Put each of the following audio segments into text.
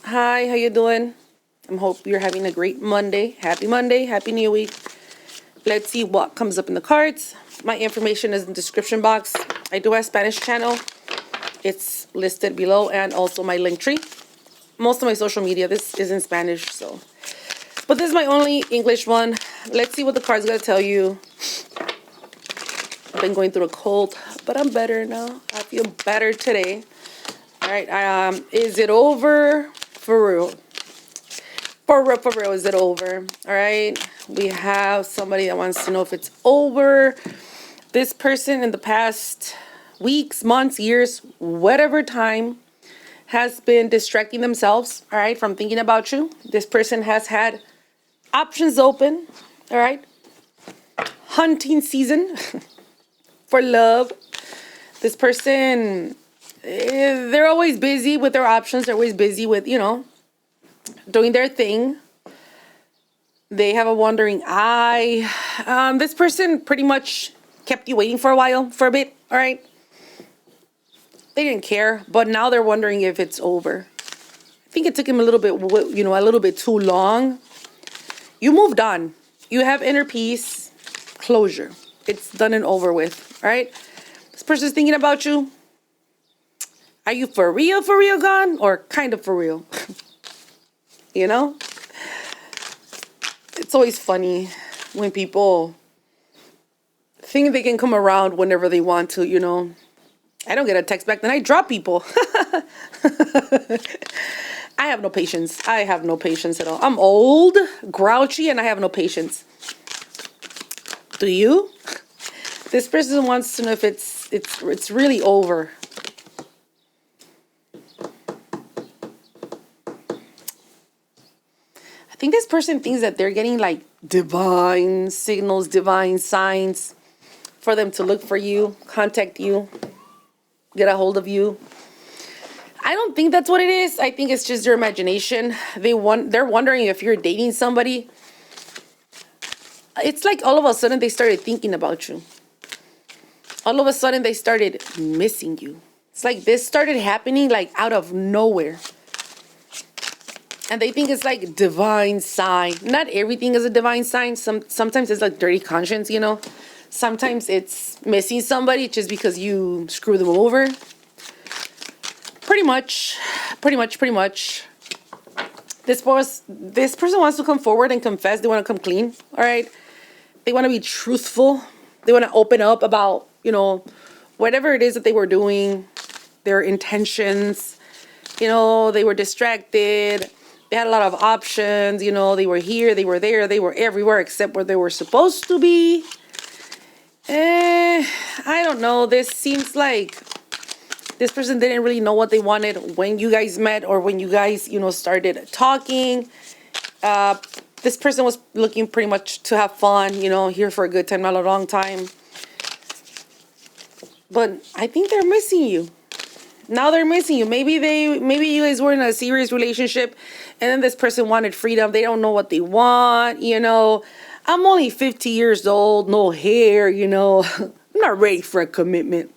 Hi, how you doing? I hope you're having a great Monday. Happy Monday, happy new week. Let's see what comes up in the cards. My information is in the description box. I do have Spanish channel. It's listed below and also my link tree. Most of my social media, this is in Spanish, so. But this is my only English one. Let's see what the card's gonna tell you. I've been going through a cold, but I'm better now. I feel better today. All right, is it over? For real. For real, is it over? All right, we have somebody that wants to know if it's over. This person in the past weeks, months, years, whatever time, has been distracting themselves, all right, from thinking about you. This person has had options open, all right? Hunting season for love. This person, they're always busy with their options. They're always busy with, doing their thing. They have a wandering eye. This person pretty much kept you waiting for a while, for a bit, all right? They didn't care, but now they're wondering if it's over. I think it took him a little bit too long. You moved on. You have inner peace, closure. It's done and over with, all right? This person's thinking about you. Are you for real gone, or kind of for real? You know? It's always funny when people think they can come around whenever they want to, I don't get a text back, then I drop people. I have no patience. I have no patience at all. I'm old, grouchy, and I have no patience. Do you? This person wants to know if it's really over. I think this person thinks that they're getting like divine signals, divine signs for them to look for you, contact you, get a hold of you. I don't think that's what it is. I think it's just your imagination. They're wondering if you're dating somebody. It's like all of a sudden they started thinking about you. All of a sudden they started missing you. It's like this started happening like out of nowhere. And they think it's like divine sign. Not everything is a divine sign. Sometimes it's like dirty conscience, Sometimes it's missing somebody just because you screw them over. Pretty much. This person wants to come forward and confess. They want to come clean, all right? They want to be truthful. They want to open up about, whatever it is that they were doing, their intentions. They were distracted. They had a lot of options, they were here, they were there, they were everywhere except where they were supposed to be. I don't know. This seems like this person didn't really know what they wanted when you guys met or when you guys, started talking. This person was looking pretty much to have fun, here for a good time, not a long time. But I think they're missing you. Now they're missing you. Maybe you guys were in a serious relationship and then this person wanted freedom. They don't know what they want, I'm only 50 years old, no hair, I'm not ready for a commitment.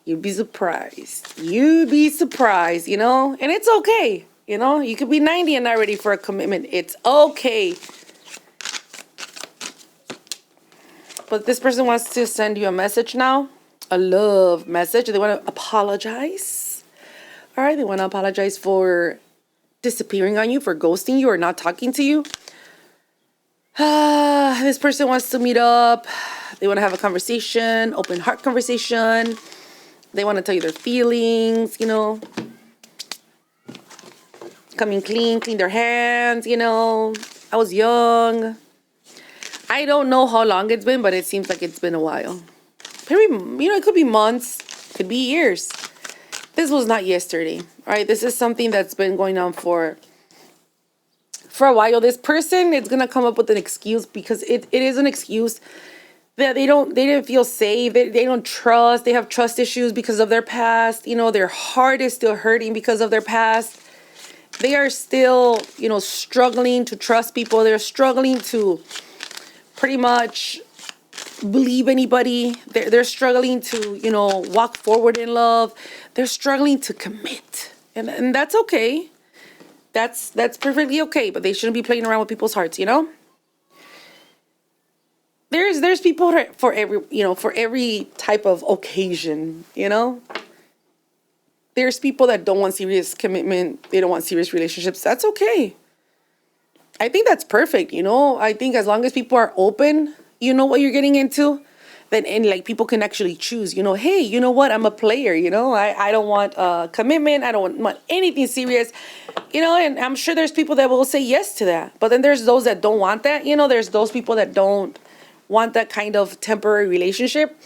You'd be surprised. And it's okay, You could be 90 and not ready for a commitment. It's okay. But this person wants to send you a message now. A love message. They want to apologize. All right, they want to apologize for disappearing on you, for ghosting you or not talking to you. This person wants to meet up. They want to have a conversation, open heart conversation. They want to tell you their feelings, Coming clean their hands, I was young. I don't know how long it's been, but it seems like it's been a while. Maybe, it could be months, could be years. This was not yesterday, all right? This is something that's been going on for a while. This person is going to come up with an excuse because it is an excuse that they didn't feel safe. They don't trust. They have trust issues because of their past. Their heart is still hurting because of their past. They are still, struggling to trust people. They're struggling to pretty much believe anybody. They're struggling to, walk forward in love. They're struggling to commit. And that's okay. That's perfectly okay, but they shouldn't be playing around with people's hearts, you know? There's people for every, for every type of occasion, you know? There's people that don't want serious commitment, they don't want serious relationships. That's okay. I think that's perfect, you know? I think as long as people are open, you know what you're getting into, then and like people can actually choose, hey, you know what? I'm a player, I don't want commitment, I don't want anything serious. And I'm sure there's people that will say yes to that. But then there's those that don't want that, there's those people that don't want that kind of temporary relationship.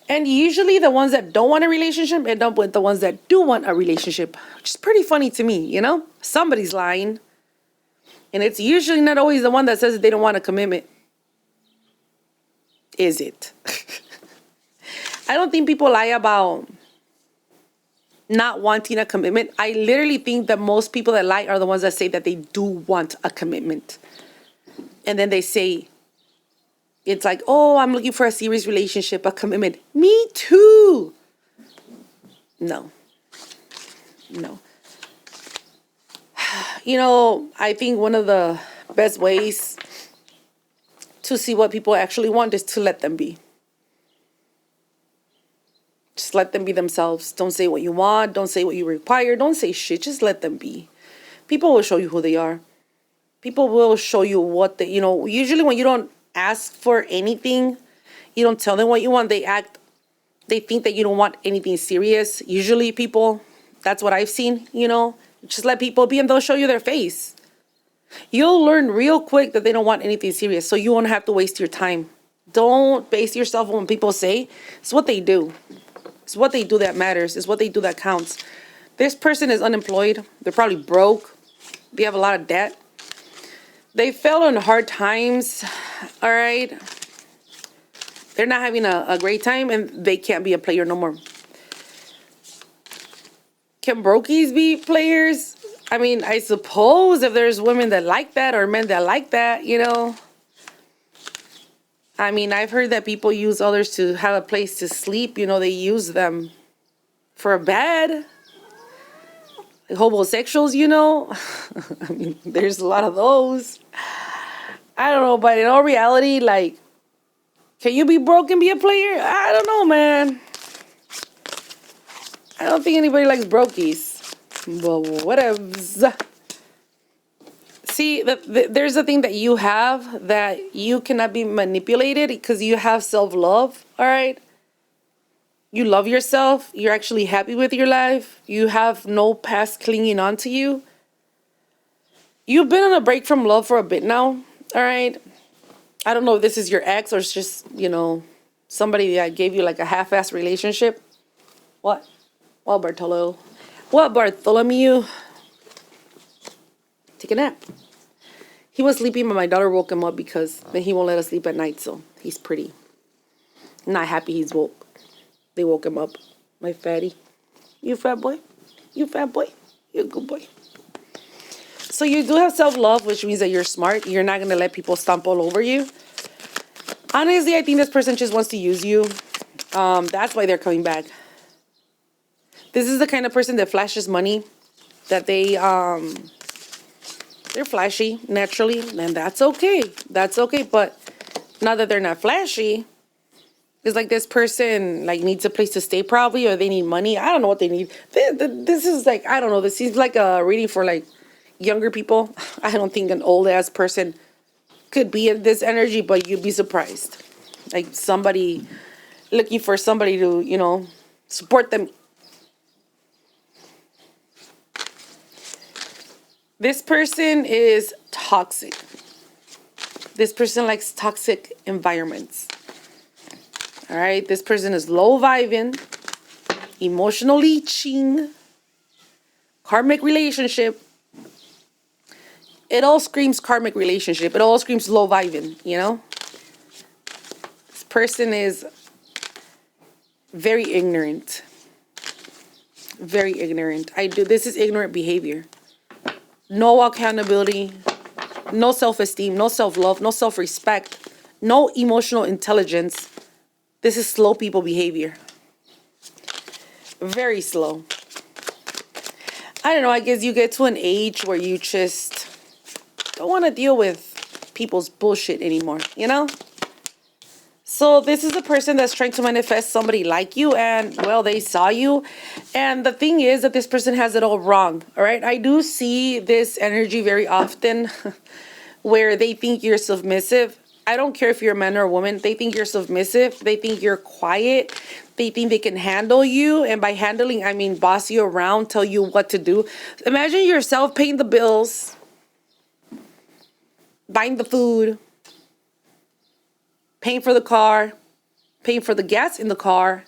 And usually the ones that don't want a relationship end up with the ones that do want a relationship, which is pretty funny to me, Somebody's lying. And it's usually not always the one that says that they don't want a commitment. Is it? I don't think people lie about not wanting a commitment. I literally think that most people that lie are the ones that say that they do want a commitment. And then they say, it's like, oh, I'm looking for a serious relationship, a commitment. Me too. No. I think one of the best ways to see what people actually want is to let them be. Just let them be themselves. Don't say what you want. Don't say what you require. Don't say shit. Just let them be. People will show you who they are. People will show you what they, usually when you don't ask for anything, you don't tell them what you want, they think that you don't want anything serious. Usually people, that's what I've seen, just let people be and they'll show you their face. You'll learn real quick that they don't want anything serious, so you won't have to waste your time. Don't base yourself on what people say. It's what they do. It's what they do that matters. It's what they do that counts. This person is unemployed. They're probably broke. They have a lot of debt. They fell on hard times. All right. They're not having a great time and they can't be a player no more. Can brokies be players? I mean, I suppose if there's women that like that or men that like that, I mean, I've heard that people use others to have a place to sleep. They use them for a bed. Like homosexuals, I mean, there's a lot of those. I don't know, but in all reality, like, can you be broke and be a player? I don't know, man. I don't think anybody likes brokies. But whatevs. See, there's a thing that you have that you cannot be manipulated because you have self-love, all right? You love yourself. You're actually happy with your life. You have no past clinging on to you. You've been on a break from love for a bit now, all right? I don't know if this is your ex or it's just, somebody that gave you like a half-assed relationship. What? What, Bartolo? What, Bartholomew? Take a nap. He was sleeping, but my daughter woke him up because then he won't let us sleep at night, so he's pretty. I'm not happy he's woke. They woke him up. My fatty. You fat boy? You fat boy? You a good boy. So you do have self-love, which means that you're smart. You're not going to let people stomp all over you. Honestly, I think this person just wants to use you. That's why they're coming back. This is the kind of person that flashes money, that they're flashy naturally, and that's okay. That's okay, but now that they're not flashy, it's like this person like needs a place to stay probably, or they need money. I don't know what they need. This is like, I don't know. This seems like a reading for like younger people. I don't think an old ass person could be in this energy, but you'd be surprised. Like somebody looking for somebody to, support them. This person is toxic. This person likes toxic environments. All right. This person is low vibing, emotional leeching, karmic relationship. It all screams karmic relationship. It all screams low vibing, This person is very ignorant. Very ignorant. This is ignorant behavior. No accountability, no self-esteem, no self-love, no self-respect, no emotional intelligence. This is slow people behavior. Very slow. I don't know, I guess you get to an age where you just don't want to deal with people's bullshit anymore, you know? So this is a person that's trying to manifest somebody like you, and well, they saw you. And the thing is that this person has it all wrong. All right. I do see this energy very often where they think you're submissive. I don't care if you're a man or a woman. They think you're submissive. They think you're quiet. They think they can handle you. And by handling, I mean boss you around, tell you what to do. Imagine yourself paying the bills, buying the food, paying for the car, paying for the gas in the car,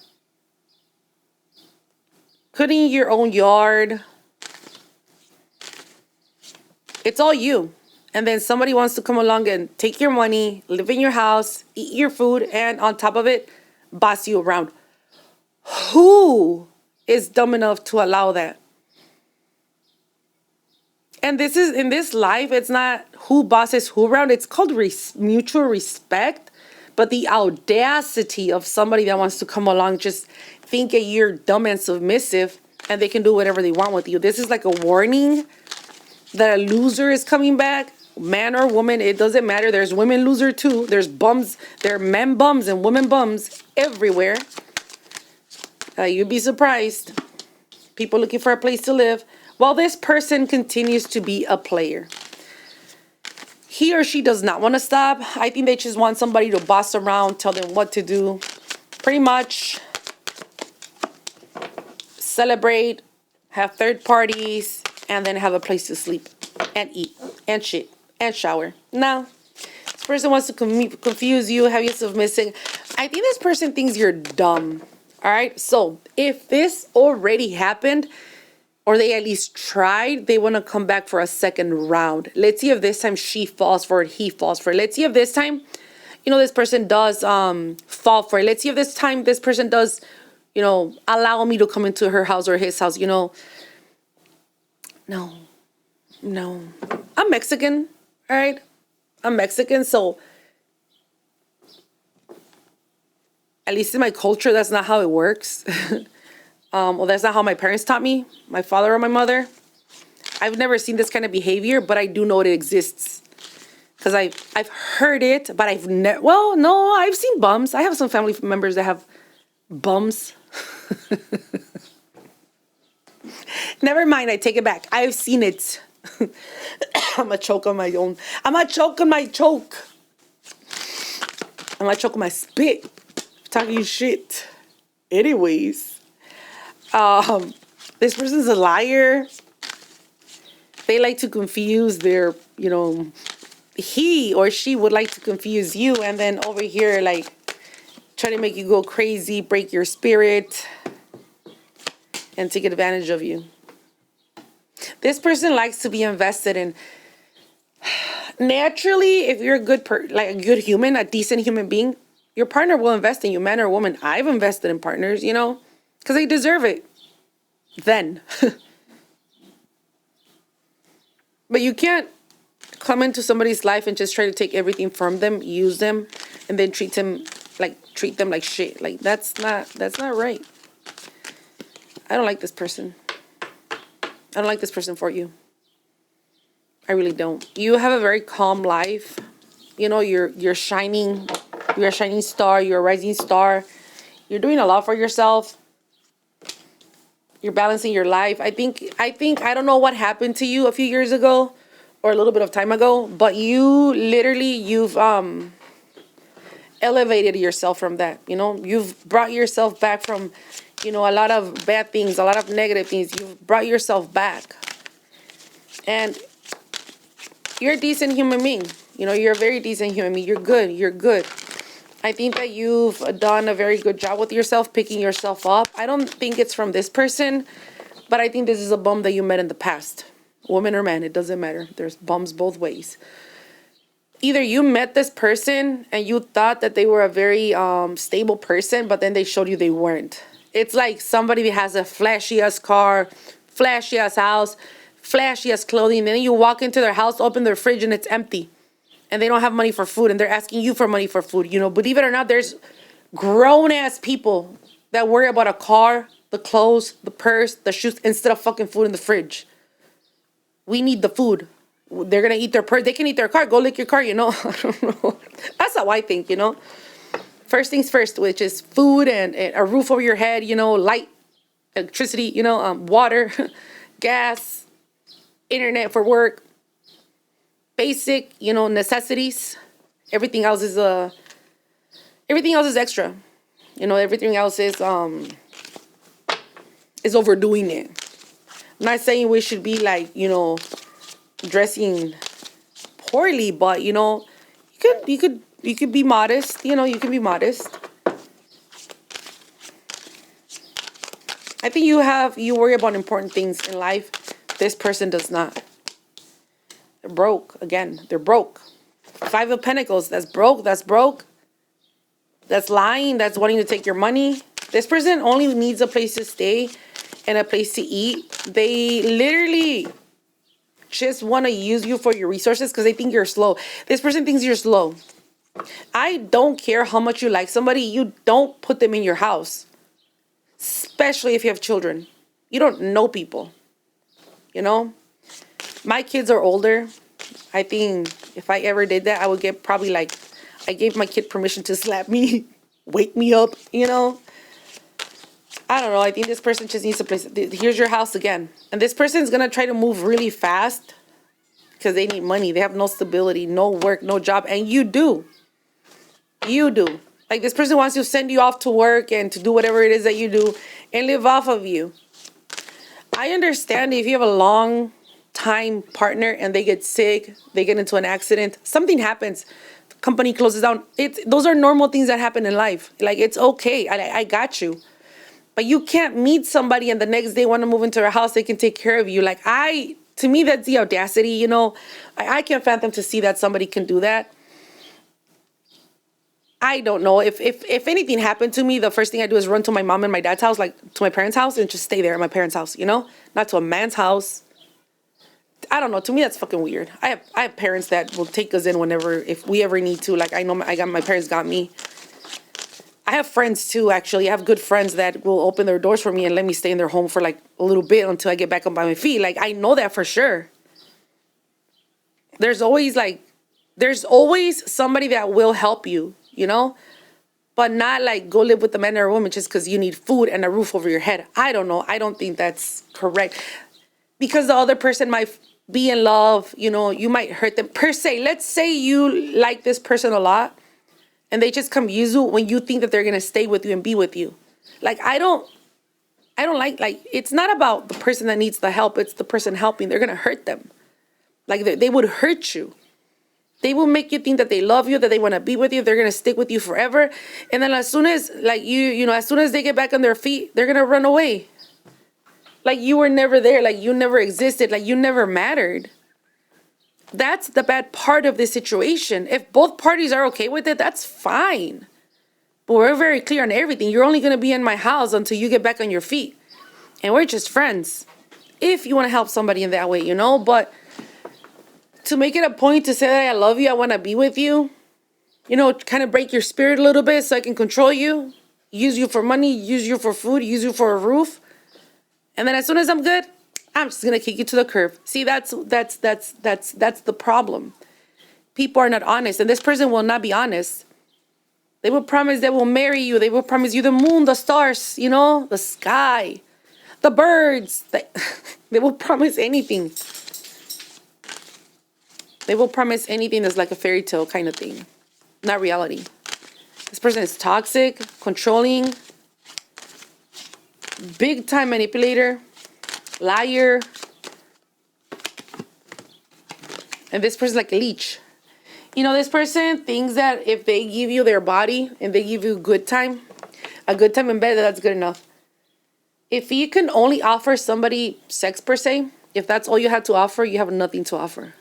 cleaning your own yard. It's all you. And then somebody wants to come along and take your money, live in your house, eat your food, and on top of it, boss you around. Who is dumb enough to allow that? And this is, in this life, it's not who bosses who around. It's called mutual respect. But the audacity of somebody that wants to come along just think that you're dumb and submissive and they can do whatever they want with you. This is like a warning that a loser is coming back. Man or woman, it doesn't matter. There's women loser too. There's bums. There are men bums and women bums everywhere. You'd be surprised. People looking for a place to live. While this person continues to be a player. He or she does not want to stop. I think they just want somebody to boss around, tell them what to do. Pretty much celebrate, have third parties, and then have a place to sleep and eat and shit and shower. No. This person wants to confuse you, have you submissive. I think this person thinks you're dumb. All right? So if this already happened, or they at least tried, they want to come back for a second round. Let's see if this time she falls for it, he falls for it. Let's see if this time, this person does fall for it. Let's see if this time this person does, allow me to come into her house or his house, No. I'm Mexican, all right? I'm Mexican, so at least in my culture, that's not how it works. Well, that's not how my parents taught me, my father or my mother. I've never seen this kind of behavior, but I do know it exists. Because I've heard it, but I've never, well, no, I've seen bums. I have some family members that have bums. Never mind, I take it back. I've seen it. I'm going to choke on my own. I'm going to choke on my choke. I'm going to choke on my spit. Talking shit. Anyways. This person's a liar. They like to confuse their, he or she would like to confuse you. And then over here, like, try to make you go crazy, break your spirit, and take advantage of you. This person likes to be invested in. Naturally, if you're a good a good human, a decent human being, your partner will invest in you, man or woman. I've invested in partners, because they deserve it. Then. But you can't come into somebody's life and just try to take everything from them, use them, and then treat them like shit. Like that's not right. I don't like this person. I don't like this person for you. I really don't. You have a very calm life. You're shining. You're a shining star. You're a rising star. You're doing a lot for yourself. You're balancing your life. I think, I don't know what happened to you a few years ago or a little bit of time ago, but you've elevated yourself from that. You've brought yourself back from, a lot of bad things, a lot of negative things. You've brought yourself back. And you're a decent human being. You're a very decent human being. You're good. You're good. I think that you've done a very good job with yourself, picking yourself up. I don't think it's from this person, but I think this is a bum that you met in the past. Woman or man, it doesn't matter. There's bums both ways. Either you met this person and you thought that they were a very stable person, but then they showed you they weren't. It's like somebody that has a flashy-ass car, flashy-ass house, flashy-ass clothing, and then you walk into their house, open their fridge, and it's empty. And they don't have money for food, and they're asking you for money for food. Believe it or not, there's grown-ass people that worry about a car the clothes, the purse, the shoes, instead of fucking food in the fridge. We need the food. They're gonna eat their purse. They can eat their car. Go lick your car, you know. I don't know. That's how I think, you know. First things first, which is food and a roof over your head, you know, light, electricity, you know, water, gas, internet for work, basic, you know, necessities. Everything else is extra. You know, everything else is overdoing it. I'm not saying we should be like, you know, dressing poorly, but you know, you could be modest, you know, you can be modest. I think you worry about important things in life. This person does not. They're broke. Again, they're broke. Five of Pentacles, that's broke, that's broke. That's lying, that's wanting to take your money. This person only needs a place to stay and a place to eat. They literally just want to use you for your resources because they think you're slow. This person thinks you're slow. I don't care how much you like somebody, you don't put them in your house. Especially if you have children. You don't know people. You know? My kids are older. I think if I ever did that, I would get probably like, I gave my kid permission to slap me, wake me up, you know? I don't know. I think this person just needs a place. Here's your house again. And this person's going to try to move really fast because they need money. They have no stability, no work, no job. And you do. You do. Like this person wants to send you off to work and to do whatever it is that you do and live off of you. I understand if you have a long time partner and they get sick, they get into an accident, something happens, the company closes down. Those are normal things that happen in life. Like, it's okay. I got you. But you can't meet somebody and the next day want to move into their house, they can take care of you. Like, to me, that's the audacity, you know. I can't fathom to see that somebody can do that. I don't know. If anything happened to me, the first thing I do is run to my mom and my dad's house, like to my parents' house, and just stay there at my parents' house, you know? Not to a man's house. I don't know. To me, that's fucking weird. I have parents that will take us in whenever, if we ever need to. Like, I know my parents got me. I have friends too, actually. I have good friends that will open their doors for me and let me stay in their home for like a little bit until I get back up by my feet. Like, I know that for sure. There's always somebody that will help you, you know? But not like go live with a man or a woman just because you need food and a roof over your head. I don't know. I don't think that's correct. Because the other person might be in love, you know, you might hurt them per se. Let's say you like this person a lot and they just come use you when you think that they're going to stay with you and be with you. Like, I don't like, it's not about the person that needs the help. It's the person helping. They're going to hurt them. Like, they would hurt you. They will make you think that they love you, that they want to be with you. They're going to stick with you forever. And then as soon as, like, you know, as soon as they get back on their feet, they're going to run away. Like, you were never there. Like, you never existed. Like, you never mattered. That's the bad part of this situation. If both parties are okay with it, that's fine. But we're very clear on everything. You're only going to be in my house until you get back on your feet. And we're just friends. If you want to help somebody in that way, you know. But to make it a point to say that I love you, I want to be with you, you know, kind of break your spirit a little bit so I can control you, use you for money, use you for food, use you for a roof. And then as soon as I'm good, I'm just going to kick you to the curb. See, that's the problem. People are not honest, and this person will not be honest. They will promise they will marry you. They will promise you the moon, the stars, you know, the sky, the birds. They will promise anything. They will promise anything that's like a fairy tale kind of thing, not reality. This person is toxic, controlling, big time manipulator, liar. And this person is like a leech. You know, this person thinks that if they give you their body and they give you a good time in bed, that's good enough. If you can only offer somebody sex per se, if that's all you have to offer, you have nothing to offer.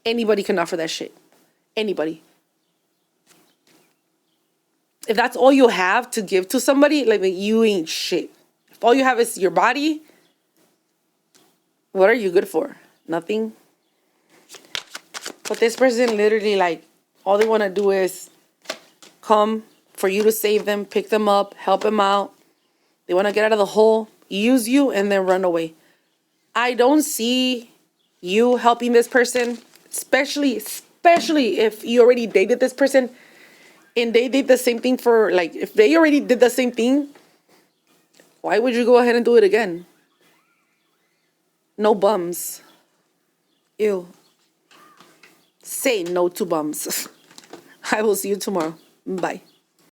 Anybody can offer that shit. Anybody. If that's all you have to give to somebody, like, you ain't shit. If all you have is your body, what are you good for? Nothing. But this person literally, like, all they want to do is come for you to save them, pick them up, help them out, They want to get out of the hole, use you, and then run away. I don't see you helping this person, especially if you already dated this person and they did the same thing for, like, if they already did the same thing, why would you go ahead and do it again? No bums. Ew. Say no to bums. I will see you tomorrow. Bye.